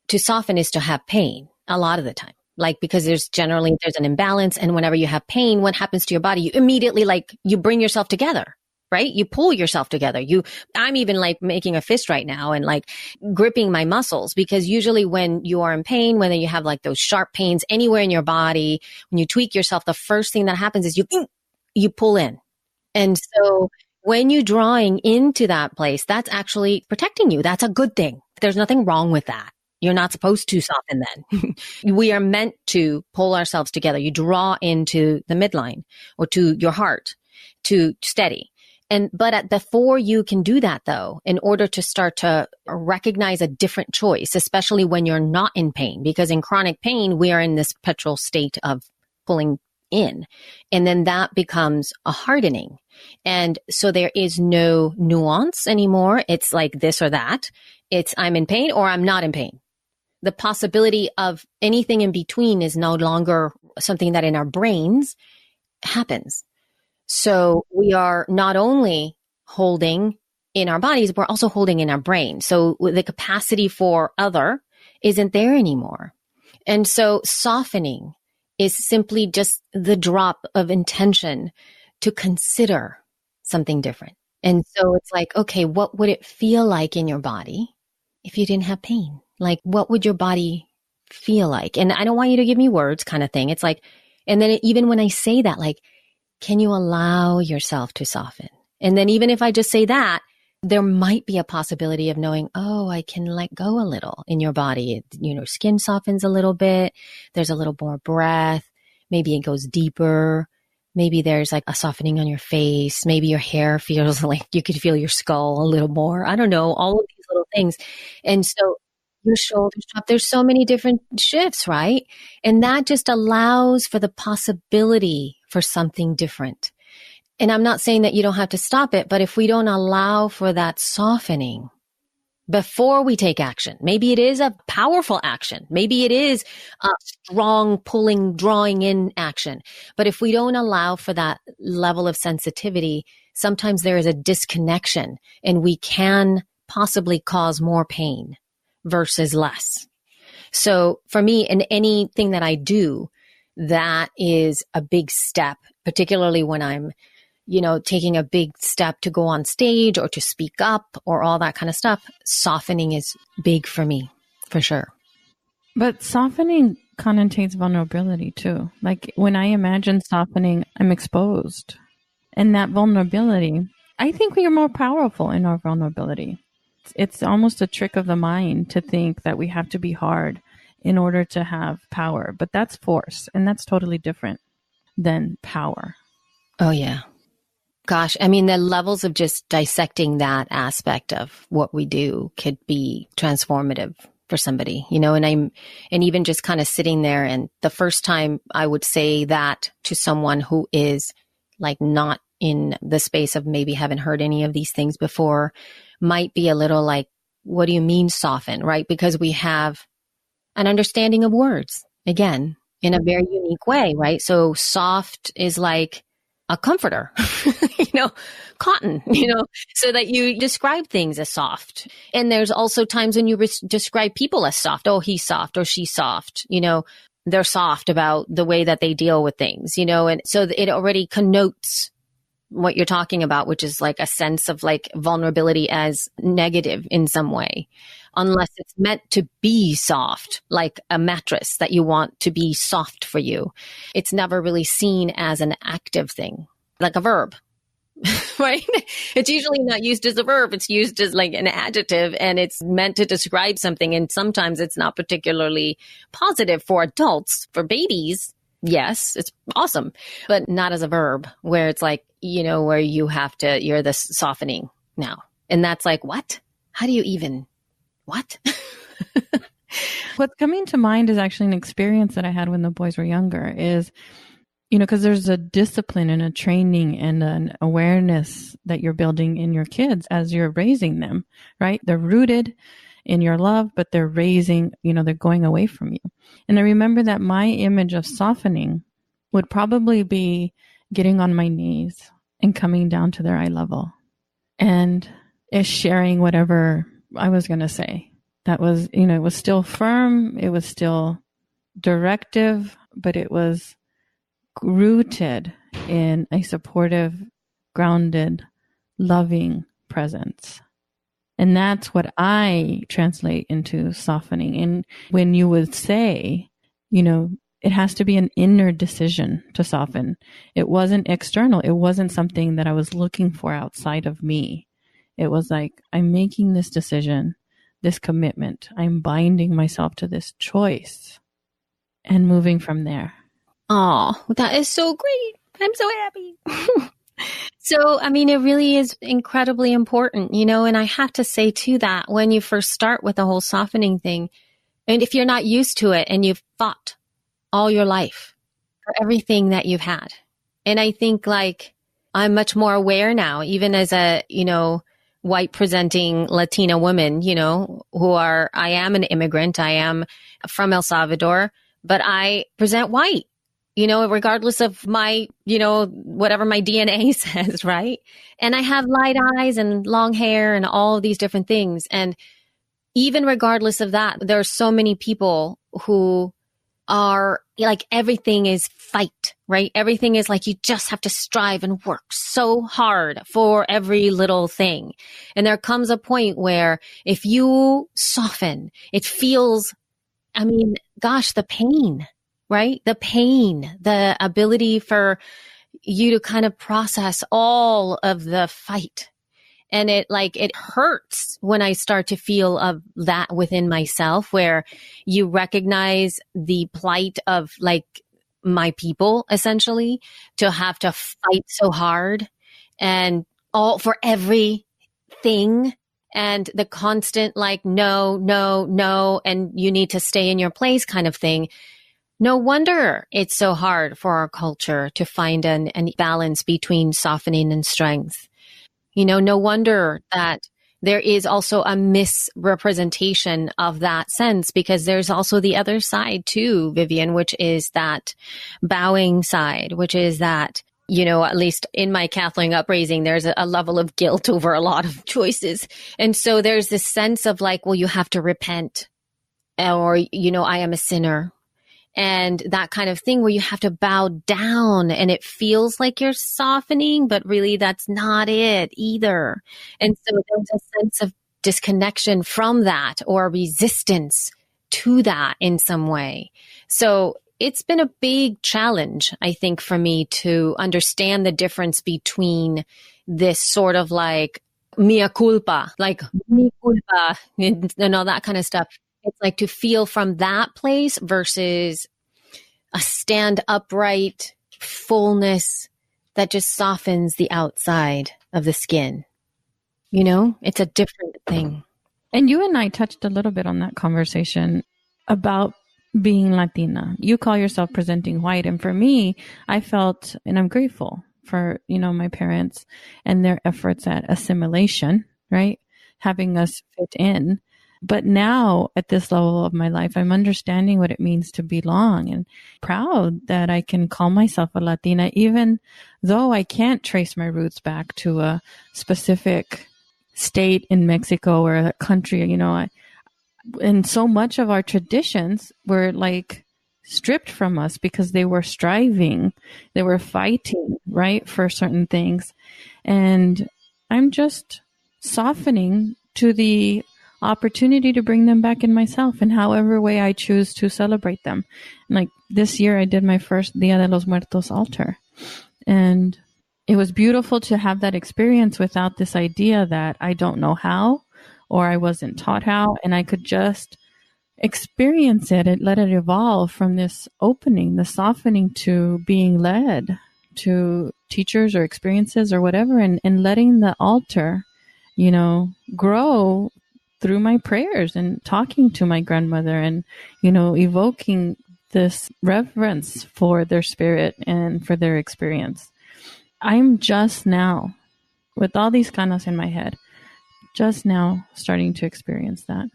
Speaker 2: to soften is to have pain a lot of the time. Like, because there's an imbalance. And whenever you have pain, what happens to your body? You immediately you bring yourself together. Right? You pull yourself together. I'm even like making a fist right now and like gripping my muscles, because usually when you are in pain, whether you have like those sharp pains anywhere in your body, when you tweak yourself, the first thing that happens is you pull in. And so when you're drawing into that place, that's actually protecting you. That's a good thing. There's nothing wrong with that. You're not supposed to soften then. We are meant to pull ourselves together. You draw into the midline or to your heart to steady. But before you can do that, though, in order to start to recognize a different choice, especially when you're not in pain, because in chronic pain, we are in this perpetual state of pulling in, and then that becomes a hardening. And so there is no nuance anymore. It's like this or that. It's I'm in pain or I'm not in pain. The possibility of anything in between is no longer something that in our brains happens. So we are not only holding in our bodies, we're also holding in our brain. So the capacity for other isn't there anymore. And so softening is simply just the drop of intention to consider something different. And so it's like, okay, what would it feel like in your body if you didn't have pain? Like, what would your body feel like? And I don't want you to give me words kind of thing. It's like, and then even when I say that, like, can you allow yourself to soften? And then even if I just say that, there might be a possibility of knowing, oh, I can let go a little in your body. Skin softens a little bit. There's a little more breath. Maybe it goes deeper. Maybe there's like a softening on your face. Maybe your hair feels like you could feel your skull a little more. I don't know, all of these little things. And so your shoulders drop. There's so many different shifts, right? And that just allows for the possibility for something different. And I'm not saying that you don't have to stop it, but if we don't allow for that softening before we take action, maybe it is a powerful action. Maybe it is a strong pulling, drawing in action. But if we don't allow for that level of sensitivity, sometimes there is a disconnection and we can possibly cause more pain versus less. So for me, in anything that I do, that is a big step, particularly when I'm, taking a big step to go on stage or to speak up or all that kind of stuff. Softening is big for me, for sure.
Speaker 1: But softening connotates vulnerability too. Like when I imagine softening, I'm exposed. And that vulnerability, I think we are more powerful in our vulnerability. It's almost a trick of the mind to think that we have to be hard in order to have power. But that's force, and that's totally different than power.
Speaker 2: Oh, yeah. Gosh, I mean, the levels of just dissecting that aspect of what we do could be transformative for somebody, and even just kind of sitting there. And the first time I would say that to someone who is like not in the space of maybe haven't heard any of these things before might be a little like, what do you mean soften, right? Because we have an understanding of words again, in a very unique way, right? So soft is like a comforter, cotton, so that you describe things as soft. And there's also times when you describe people as soft. Oh, he's soft or she's soft, they're soft about the way that they deal with things, and so it already connotes what you're talking about, which is like a sense of like vulnerability as negative in some way, unless it's meant to be soft, like a mattress that you want to be soft for you. It's never really seen as an active thing, like a verb, right? It's usually not used as a verb. It's used as like an adjective, and it's meant to describe something. And sometimes it's not particularly positive for adults. For babies, yes, it's awesome, but not as a verb where it's like, where you're the softening now. And that's like, what? How do you even, what?
Speaker 1: What's coming to mind is actually an experience that I had when the boys were younger is, because there's a discipline and a training and an awareness that you're building in your kids as you're raising them, right? They're rooted in your love, but they're they're going away from you. And I remember that my image of softening would probably be getting on my knees and coming down to their eye level and sharing whatever I was going to say. That was, it was still firm. It was still directive, but it was rooted in a supportive, grounded, loving presence. And that's what I translate into softening. And when you would say, it has to be an inner decision to soften. It wasn't external. It wasn't something that I was looking for outside of me. It was like, I'm making this decision, this commitment. I'm binding myself to this choice and moving from there.
Speaker 2: Oh, that is so great. I'm so happy. So, it really is incredibly important, and I have to say too that when you first start with the whole softening thing, and if you're not used to it and you've fought all your life for everything that you've had. And I think like I'm much more aware now, even as a, white presenting Latina woman, I am an immigrant. I am from El Salvador, but I present white, regardless of my, whatever my DNA says, right? And I have light eyes and long hair and all of these different things. And even regardless of that, there are so many people who are like, everything is fight, right? Everything is like, you just have to strive and work so hard for every little thing. And there comes a point where if you soften, it feels, the pain, right? The pain, the ability for you to kind of process all of the fight. And it hurts when I start to feel of that within myself, where you recognize the plight of like my people, essentially, to have to fight so hard and all for everything. And the constant like, no, no, no, and you need to stay in your place kind of thing. No wonder it's so hard for our culture to find an balance between softening and strength. No wonder that there is also a misrepresentation of that sense, because there's also the other side too, Vivian, which is that bowing side, which is that, at least in my Catholic upraising, there's a level of guilt over a lot of choices. And so there's this sense of like, well, you have to repent, or, I am a sinner. And that kind of thing where you have to bow down and it feels like you're softening, but really that's not it either. And so there's a sense of disconnection from that or resistance to that in some way. So it's been a big challenge, I think, for me to understand the difference between this sort of like mea culpa, and all that kind of stuff. It's like to feel from that place versus a stand upright fullness that just softens the outside of the skin. It's a different thing.
Speaker 1: And you and I touched a little bit on that conversation about being Latina. You call yourself presenting white. And for me, I felt, and I'm grateful for, my parents and their efforts at assimilation, right? Having us fit in. But now at this level of my life, I'm understanding what it means to belong, and proud that I can call myself a Latina, even though I can't trace my roots back to a specific state in Mexico or a country. And so much of our traditions were like stripped from us because they were striving, they were fighting, right, for certain things. And I'm just softening to the opportunity to bring them back in myself in however way I choose to celebrate them. Like this year, I did my first Dia de los Muertos altar. And it was beautiful to have that experience without this idea that I don't know how, or I wasn't taught how, and I could just experience it and let it evolve from this opening, the softening, to being led to teachers or experiences or whatever, and letting the altar, grow through my prayers and talking to my grandmother and, evoking this reverence for their spirit and for their experience. I'm just now, with all these canas in my head, just now starting to experience that.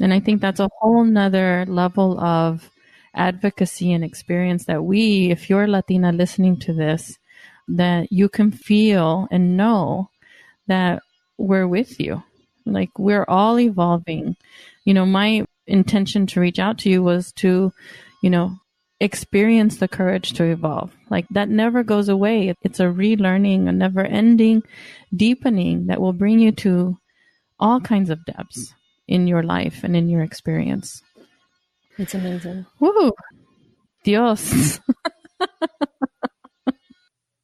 Speaker 1: And I think that's a whole nother level of advocacy and experience that if you're Latina listening to this, that you can feel and know that we're with you. Like, we're all evolving. My intention to reach out to you was to, experience the courage to evolve. Like, that never goes away. It's a relearning, a never ending deepening that will bring you to all kinds of depths in your life and in your experience.
Speaker 2: It's amazing.
Speaker 1: Woo! Dios.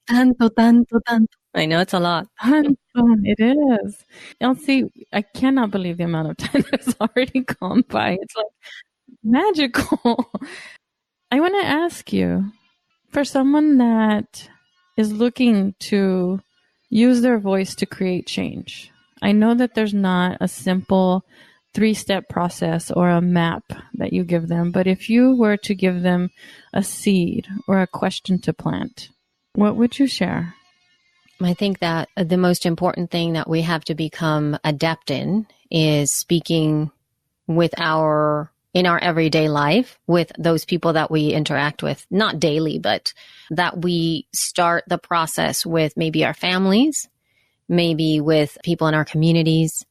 Speaker 2: Tanto, tanto, tanto. I know it's a lot.
Speaker 1: It is. Elsie, I cannot believe the amount of time that's already gone by. It's like magical. I want to ask you, for someone that is looking to use their voice to create change, I know that there's not a simple 3-step process or a map that you give them, but if you were to give them a seed or a question to plant, what would you share?
Speaker 2: I think that the most important thing that we have to become adept in is speaking in our everyday life with those people that we interact with, not daily, but that we start the process with maybe our families, maybe with people in our communities,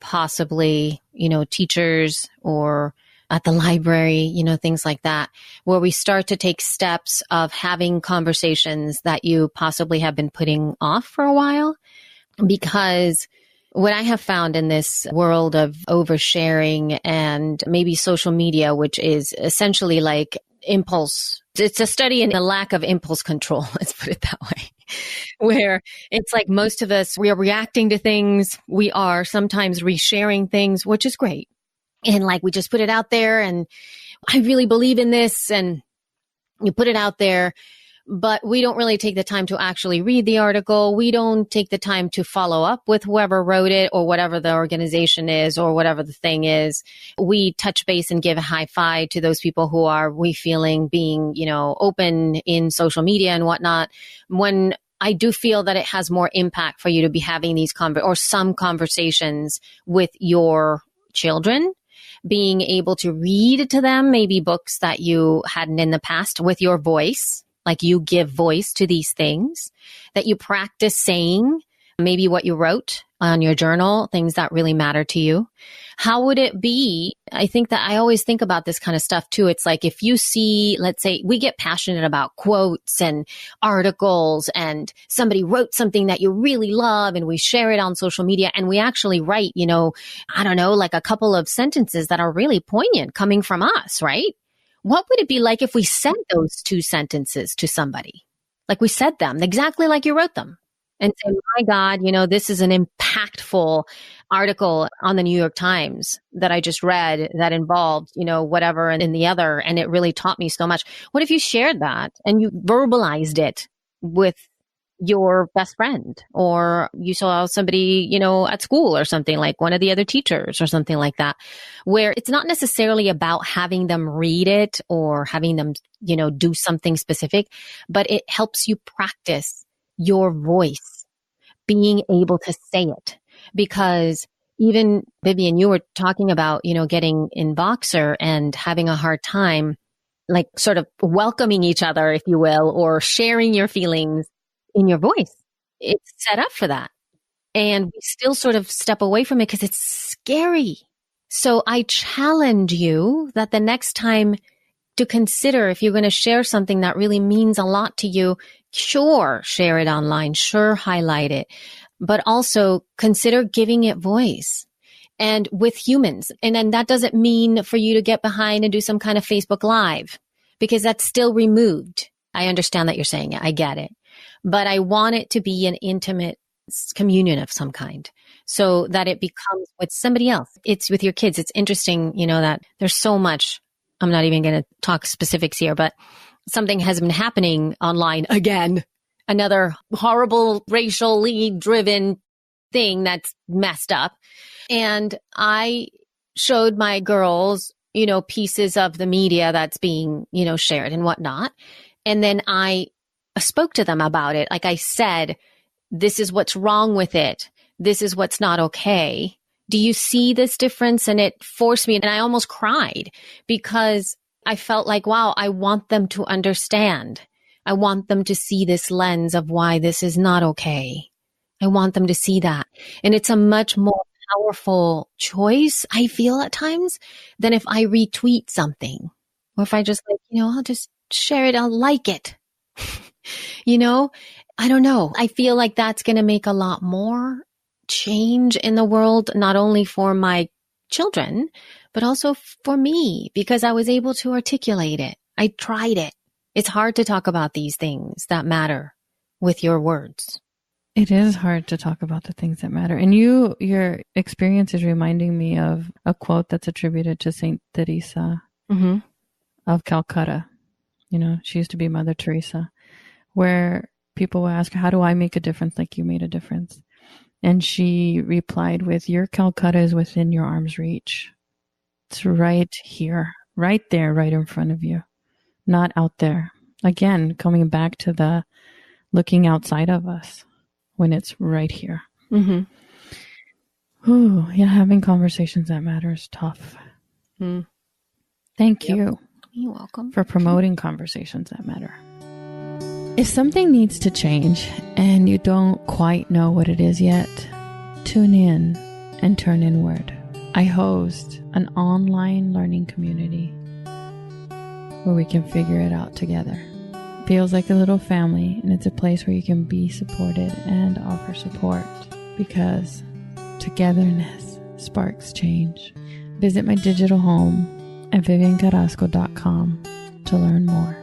Speaker 2: possibly, teachers, or at the library, things like that, where we start to take steps of having conversations that you possibly have been putting off for a while. Because what I have found in this world of oversharing and maybe social media, which is essentially like impulse, it's a study in the lack of impulse control, let's put it that way, where it's like most of us, we are reacting to things. We are sometimes resharing things, which is great. And like, we just put it out there and I really believe in this, and you put it out there, but we don't really take the time to actually read the article. We don't take the time to follow up with whoever wrote it or whatever the organization is or whatever the thing is. We touch base and give a high five to those people who are, we feeling being, open in social media and whatnot. When I do feel that it has more impact for you to be having these some conversations with your children, being able to read to them, maybe books that you hadn't in the past with your voice, like you give voice to these things, that you practice saying maybe what you wrote on your journal, things that really matter to you. How would it be? I think that I always think about this kind of stuff too. It's like, if you see, let's say we get passionate about quotes and articles, and somebody wrote something that you really love and we share it on social media, and we actually write, I don't know, like a couple of sentences that are really poignant coming from us, right? What would it be like if we said those 2 sentences to somebody? Like we said them exactly like you wrote them, and say, my God, this is an impactful article on the New York Times that I just read that involved, whatever and in the other, and it really taught me so much. What if you shared that and you verbalized it with your best friend, or you saw somebody, at school or something, like one of the other teachers or something like that, where it's not necessarily about having them read it or having them, do something specific, but it helps you practice your voice, being able to say it. Because even Vivian, you were talking about, getting in Voxer and having a hard time, like sort of welcoming each other, if you will, or sharing your feelings in your voice. It's set up for that. And we still sort of step away from it because it's scary. So I challenge you that the next time to consider, if you're going to share something that really means a lot to you, sure, share it online, sure, highlight it, but also consider giving it voice and with humans. And then that doesn't mean for you to get behind and do some kind of Facebook Live, because that's still removed. I understand that you're saying it. I get it. But I want it to be an intimate communion of some kind so that it becomes with somebody else. It's with your kids. It's interesting, that there's so much. I'm not even going to talk specifics here, but something has been happening online again. Another horrible racially driven thing that's messed up. And I showed my girls, pieces of the media that's being, shared and whatnot. And then I spoke to them about it. Like I said, this is what's wrong with it. This is what's not okay. Do you see this difference? And it forced me, and I almost cried because I felt like, wow, I want them to understand. I want them to see this lens of why this is not okay. I want them to see that. And it's a much more powerful choice, I feel at times, than if I retweet something. Or if I just I'll just share it, I'll like it. I don't know. I feel like that's going to make a lot more change in the world, not only for my children, but also for me, because I was able to articulate it. I tried it. It's hard to talk about these things that matter with your words.
Speaker 1: It is hard to talk about the things that matter. And your experience is reminding me of a quote that's attributed to Saint Teresa of Calcutta. She used to be Mother Teresa, where people will ask, how do I make a difference like you made a difference? And she replied with, your Calcutta is within your arm's reach. It's right here, right there, right in front of you, not out there. Again, coming back to the looking outside of us when it's right here. Ooh, yeah, having conversations that matter is tough. Thank you.
Speaker 2: You're welcome.
Speaker 1: For promoting conversations that matter. If something needs to change and you don't quite know what it is yet, tune in and turn inward. I host an online learning community where we can figure it out together. It feels like a little family, and it's a place where you can be supported and offer support, because togetherness sparks change. Visit my digital home at viviancarrasco.com to learn more.